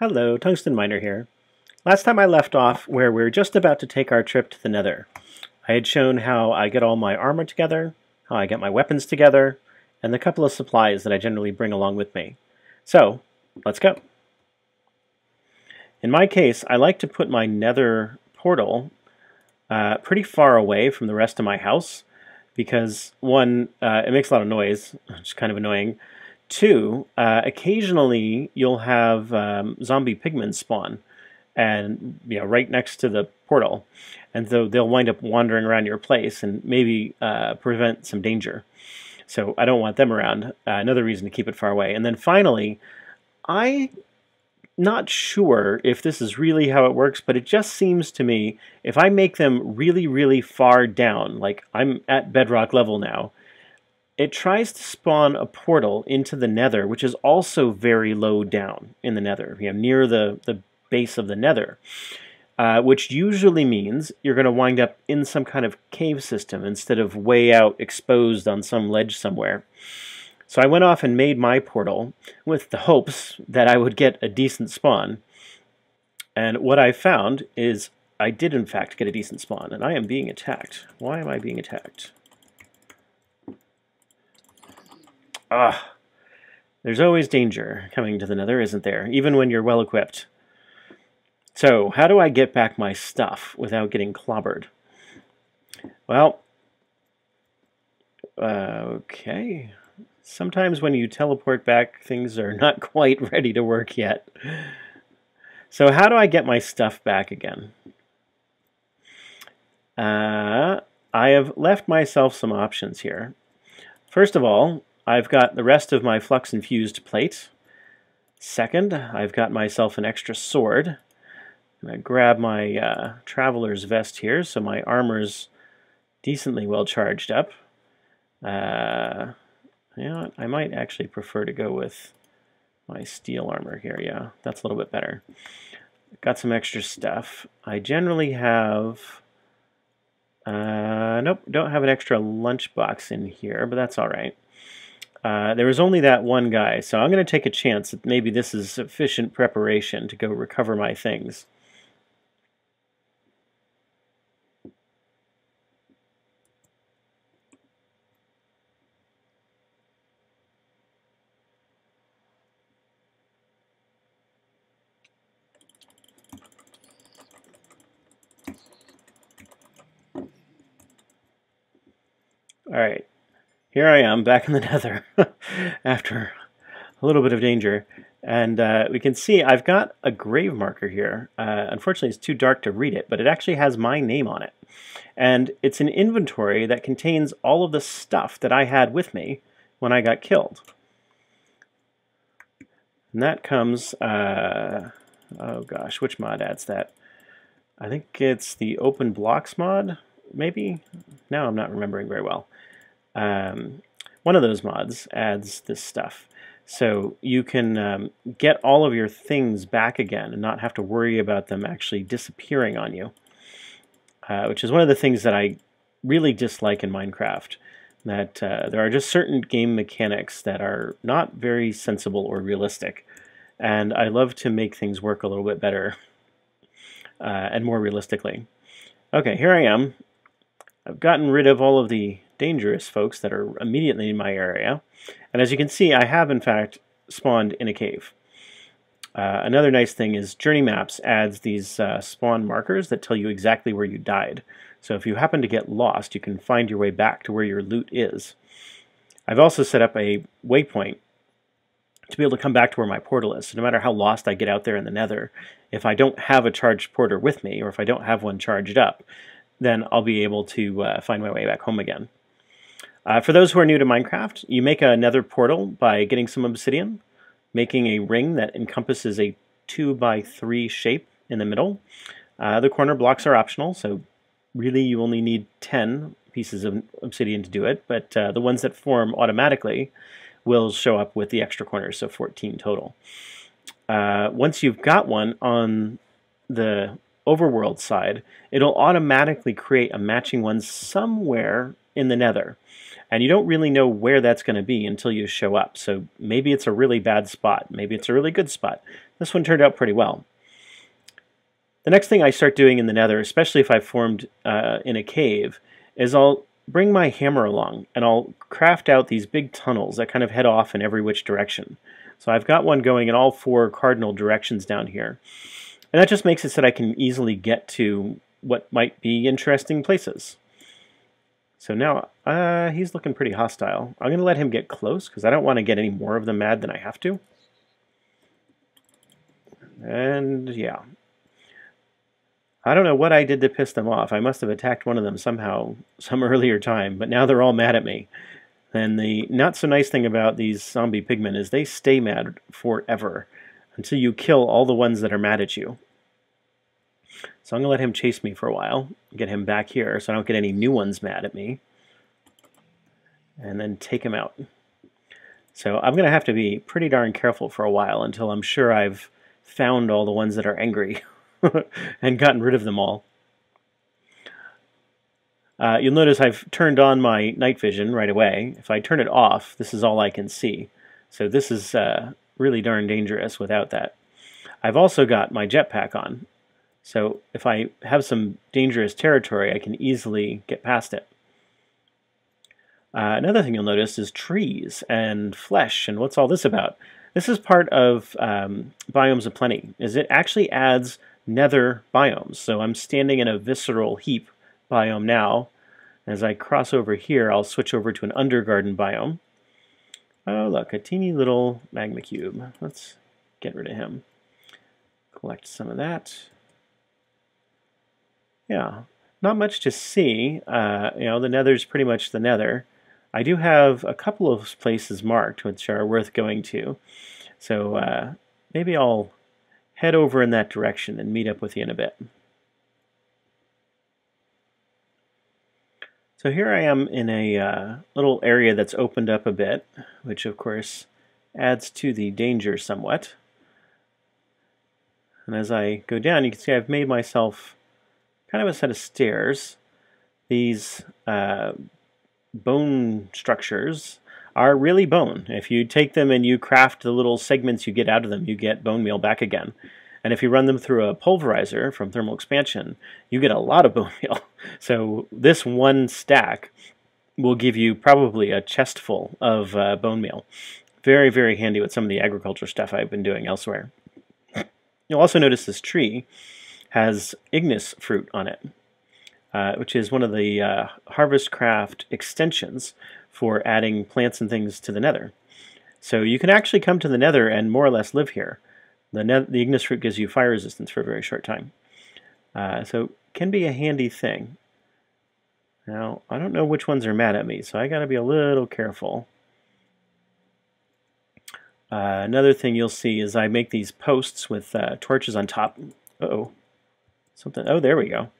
Hello, Tungsten Miner here. Last time I left off where we're just about to take our trip to the Nether. I had shown how I get all my armor together, how I get my weapons together, and the couple of supplies that I generally bring along with me. So, let's go. In my case, I like to put my Nether portal pretty far away from the rest of my house because, one, it makes a lot of noise, which is kind of annoying. Two, occasionally you'll have zombie pigmen spawn, and right next to the portal, and so they'll wind up wandering around your place and maybe prevent some danger. So I don't want them around. Another reason to keep it far away. And then finally, I'm not sure if this is really how it works, but it just seems to me if I make them really, really far down, like I'm at bedrock level now, it tries to spawn a portal into the Nether, which is also very low down in the Nether, near the base of the Nether, which usually means you're going to wind up in some kind of cave system instead of way out exposed on some ledge somewhere. So I went off and made my portal with the hopes that I would get a decent spawn. And what I found is I did in fact get a decent spawn, and I am being attacked. Why am I being attacked? There's always danger coming to the Nether, isn't there? Even when you're well equipped. So, how do I get back my stuff without getting clobbered? Well, okay. Sometimes when you teleport back, things are not quite ready to work yet. So how do I get my stuff back again? I have left myself some options here. First of all, I've got the rest of my flux-infused plate. Second, I've got myself an extra sword. I'm going to grab my traveler's vest here so my armor's decently well charged up. You know what? I might actually prefer to go with my steel armor here. Yeah, that's a little bit better. Got some extra stuff. I generally have... nope, don't have an extra lunchbox in here, but that's all right. There was only that one guy, so I'm going to take a chance that maybe this is sufficient preparation to go recover my things. All right. Here I am, back in the Nether, after a little bit of danger. And we can see I've got a grave marker here. Unfortunately, it's too dark to read it, but it actually has my name on it. And it's an inventory that contains all of the stuff that I had with me when I got killed. And that comes, oh gosh, which mod adds that? I think it's the Open Blocks mod, maybe? Now I'm not remembering very well. One of those mods adds this stuff. So you can get all of your things back again and not have to worry about them actually disappearing on you. Which is one of the things that I really dislike in Minecraft. That there are just certain game mechanics that are not very sensible or realistic. And I love to make things work a little bit better and more realistically. Okay, here I am. I've gotten rid of all of the dangerous folks that are immediately in my area. And as you can see, I have in fact spawned in a cave. Another nice thing is Journey Maps adds these spawn markers that tell you exactly where you died. So if you happen to get lost, you can find your way back to where your loot is. I've also set up a waypoint to be able to come back to where my portal is. So no matter how lost I get out there in the Nether, if I don't have a charged portal with me, or if I don't have one charged up, then I'll be able to find my way back home again. For those who are new to Minecraft, you make a Nether portal by getting some obsidian, making a ring that encompasses a 2x3 shape in the middle. The corner blocks are optional, so really you only need 10 pieces of obsidian to do it, but the ones that form automatically will show up with the extra corners, so 14 total. Once you've got one on the overworld side, it'll automatically create a matching one somewhere in the Nether. And you don't really know where that's going to be until you show up. So maybe it's a really bad spot. Maybe it's a really good spot. This one turned out pretty well. The next thing I start doing in the Nether, especially if I've formed in a cave, is I'll bring my hammer along and I'll craft out these big tunnels that kind of head off in every which direction. So I've got one going in all 4 cardinal directions down here. And that just makes it so that I can easily get to what might be interesting places. So now he's looking pretty hostile. I'm going to let him get close because I don't want to get any more of them mad than I have to. And yeah. I don't know what I did to piss them off. I must have attacked one of them somehow, some earlier time, but now they're all mad at me. And the not so nice thing about these zombie pigmen is they stay mad forever until you kill all the ones that are mad at you. So I'm going to let him chase me for a while, get him back here so I don't get any new ones mad at me, and then take him out. So I'm going to have to be pretty darn careful for a while until I'm sure I've found all the ones that are angry and gotten rid of them all. You'll notice I've turned on my night vision right away. If I turn it off, this is all I can see. So this is really darn dangerous without that. I've also got my jetpack on. So if I have some dangerous territory, I can easily get past it. Another thing you'll notice is trees and flesh. And what's all this about? This is part of Biomes of Plenty. It actually adds nether biomes. So I'm standing in a visceral heap biome now. As I cross over here, I'll switch over to an undergarden biome. Oh, look, a teeny little magma cube. Let's get rid of him. Collect some of that. Yeah, not much to see. The Nether's pretty much the Nether. I do have a couple of places marked which are worth going to. So maybe I'll head over in that direction and meet up with you in a bit. So here I am in a little area that's opened up a bit, which of course adds to the danger somewhat. And as I go down, you can see I've made myself kind of a set of stairs. These bone structures are really bone. If you take them and you craft the little segments you get out of them, you get bone meal back again. And if you run them through a pulverizer from thermal expansion, you get a lot of bone meal. So this one stack will give you probably a chest full of bone meal. Very, very handy with some of the agriculture stuff I've been doing elsewhere. You'll also notice this tree has Ignis fruit on it, which is one of the Harvest Craft extensions for adding plants and things to the Nether. So you can actually come to the Nether and more or less live here. The Ignis fruit gives you fire resistance for a very short time. So can be a handy thing. Now, I don't know which ones are mad at me, so I got to be a little careful. Another thing you'll see is I make these posts with torches on top. Uh-oh. Something. Oh, there we go.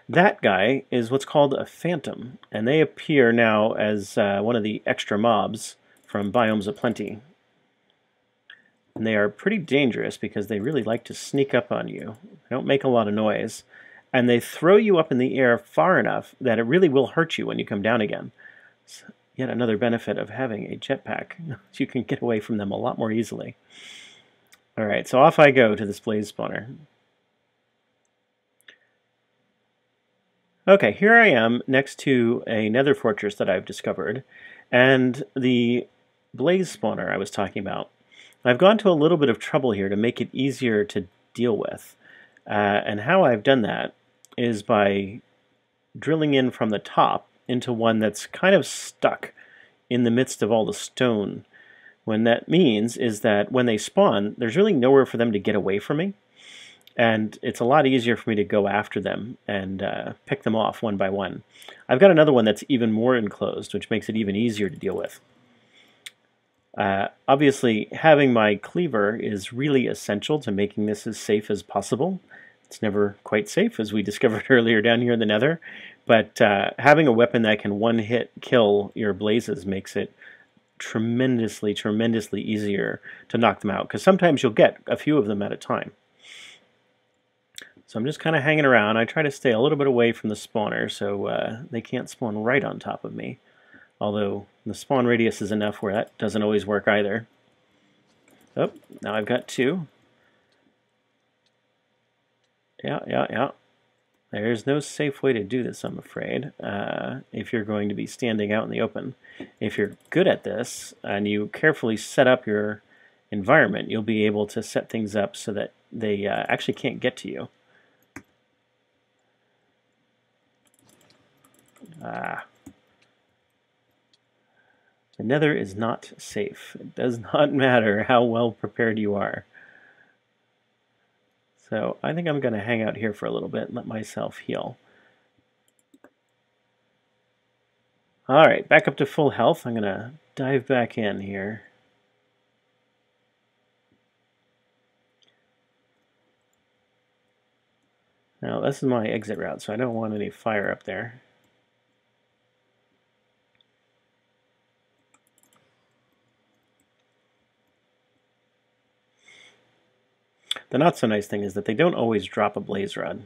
That guy is what's called a phantom, and they appear now as one of the extra mobs from Biomes of Plenty. And they are pretty dangerous because they really like to sneak up on you. They don't make a lot of noise. And they throw you up in the air far enough that it really will hurt you when you come down again. So yet another benefit of having a jetpack. You can get away from them a lot more easily. Alright, so off I go to this blaze spawner. Okay, here I am next to a nether fortress that I've discovered. And the blaze spawner I was talking about. I've gone to a little bit of trouble here to make it easier to deal with. And how I've done that is by drilling in from the top into one that's kind of stuck in the midst of all the stone. What that means is that when they spawn, there's really nowhere for them to get away from me. And it's a lot easier for me to go after them and pick them off one by one. I've got another one that's even more enclosed, which makes it even easier to deal with. Obviously, having my cleaver is really essential to making this as safe as possible. It's never quite safe, as we discovered earlier down here in the Nether, but having a weapon that can one-hit kill your blazes makes it tremendously, tremendously easier to knock them out, because sometimes you'll get a few of them at a time. So I'm just kind of hanging around. I try to stay a little bit away from the spawner so they can't spawn right on top of me. Although the spawn radius is enough where that doesn't always work either. Oh, now I've got 2. Yeah. There's no safe way to do this, I'm afraid, if you're going to be standing out in the open. If you're good at this and you carefully set up your environment, you'll be able to set things up so that they actually can't get to you. The Nether is not safe. It does not matter how well prepared you are. So I think I'm going to hang out here for a little bit and let myself heal. Alright, back up to full health. I'm going to dive back in here. Now this is my exit route, so I don't want any fire up there. The not so nice thing is that they don't always drop a blaze rod.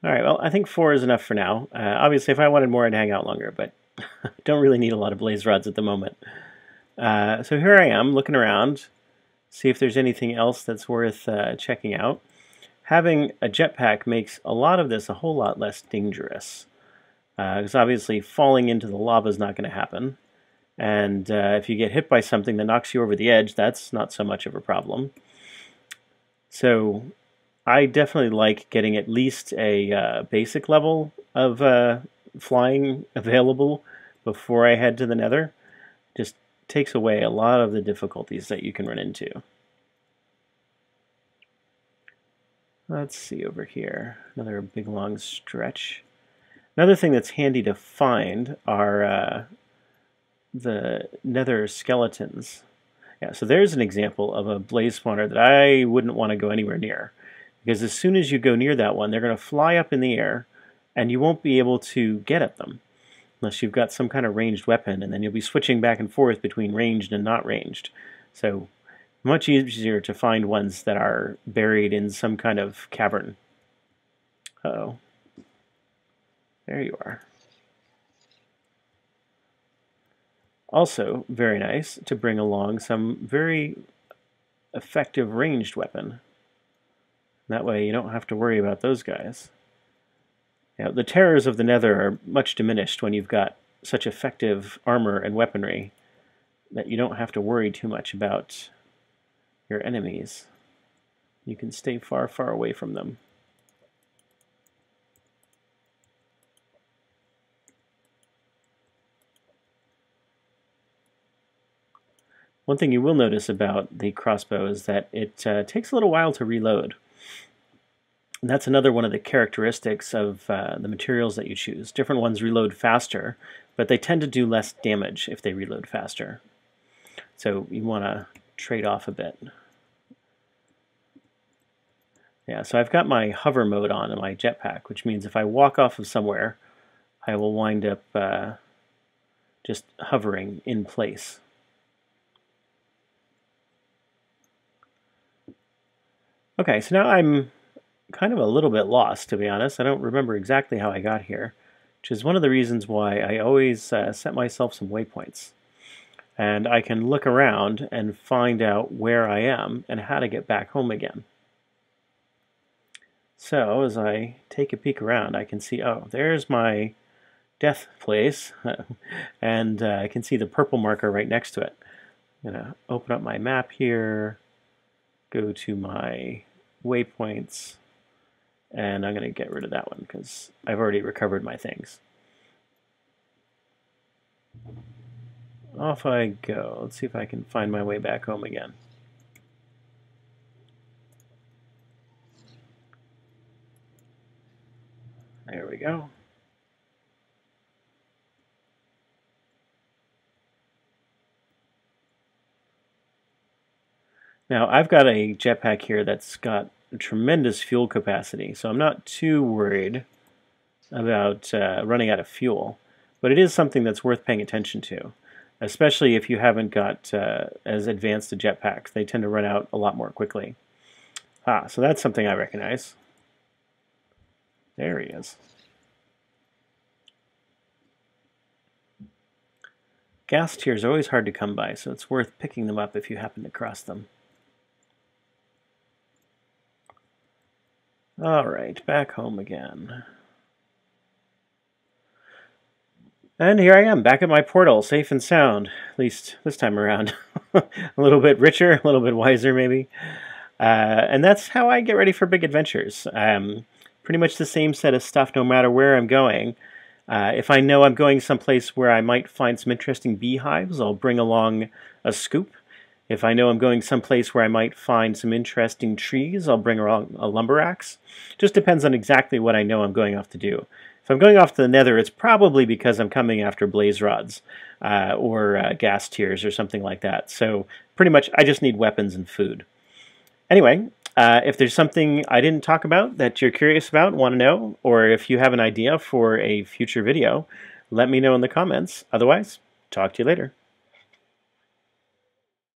Alright, well, I think 4 is enough for now. Obviously, if I wanted more, I'd hang out longer, but don't really need a lot of blaze rods at the moment. So here I am, looking around, see if there's anything else that's worth checking out. Having a jetpack makes a lot of this a whole lot less dangerous. Because obviously falling into the lava is not going to happen. And if you get hit by something that knocks you over the edge, that's not so much of a problem. So I definitely like getting at least a basic level of flying available before I head to the Nether. Just takes away a lot of the difficulties that you can run into. Let's see over here. Another big long stretch. Another thing that's handy to find are the Nether skeletons. Yeah, so there's an example of a blaze spawner that I wouldn't want to go anywhere near. Because as soon as you go near that one, they're going to fly up in the air, and you won't be able to get at them. Unless you've got some kind of ranged weapon, and then you'll be switching back and forth between ranged and not ranged. So much easier to find ones that are buried in some kind of cavern. Uh-oh. There you are. Also, very nice to bring along some very effective ranged weapon. That way you don't have to worry about those guys. Now, the terrors of the Nether are much diminished when you've got such effective armor and weaponry that you don't have to worry too much about your enemies. You can stay far, far away from them. One thing you will notice about the crossbow is that it takes a little while to reload. And that's another one of the characteristics of the materials that you choose. Different ones reload faster, but they tend to do less damage if they reload faster. So you want to trade off a bit. Yeah, so I've got my hover mode on in my jetpack, which means if I walk off of somewhere, I will wind up just hovering in place. Okay, so now I'm kind of a little bit lost, to be honest. I don't remember exactly how I got here, which is one of the reasons why I always set myself some waypoints. And I can look around and find out where I am and how to get back home again. So as I take a peek around, I can see, oh, there's my death place, and I can see the purple marker right next to it. I'm going to open up my map here, go to my waypoints, and I'm going to get rid of that one because I've already recovered my things. Off I go. Let's see if I can find my way back home again. There we go. Now I've got a jetpack here that's got tremendous fuel capacity, so I'm not too worried about running out of fuel, but it is something that's worth paying attention to. especially if you haven't got as advanced a jetpack. They tend to run out a lot more quickly. So that's something I recognize. There he is. Gas tiers are always hard to come by, so it's worth picking them up if you happen to cross them. Alright, back home again. And here I am, back at my portal, safe and sound, at least this time around. A little bit richer, a little bit wiser maybe. And that's how I get ready for big adventures. Pretty much the same set of stuff no matter where I'm going. If I know I'm going someplace where I might find some interesting beehives, I'll bring along a scoop. If I know I'm going someplace where I might find some interesting trees, I'll bring along a lumber axe. Just depends on exactly what I know I'm going off to do. If I'm going off to the Nether, it's probably because I'm coming after blaze rods or gas tiers or something like that. So pretty much I just need weapons and food. Anyway, if there's something I didn't talk about that you're curious about, want to know, or if you have an idea for a future video, let me know in the comments. Otherwise, talk to you later.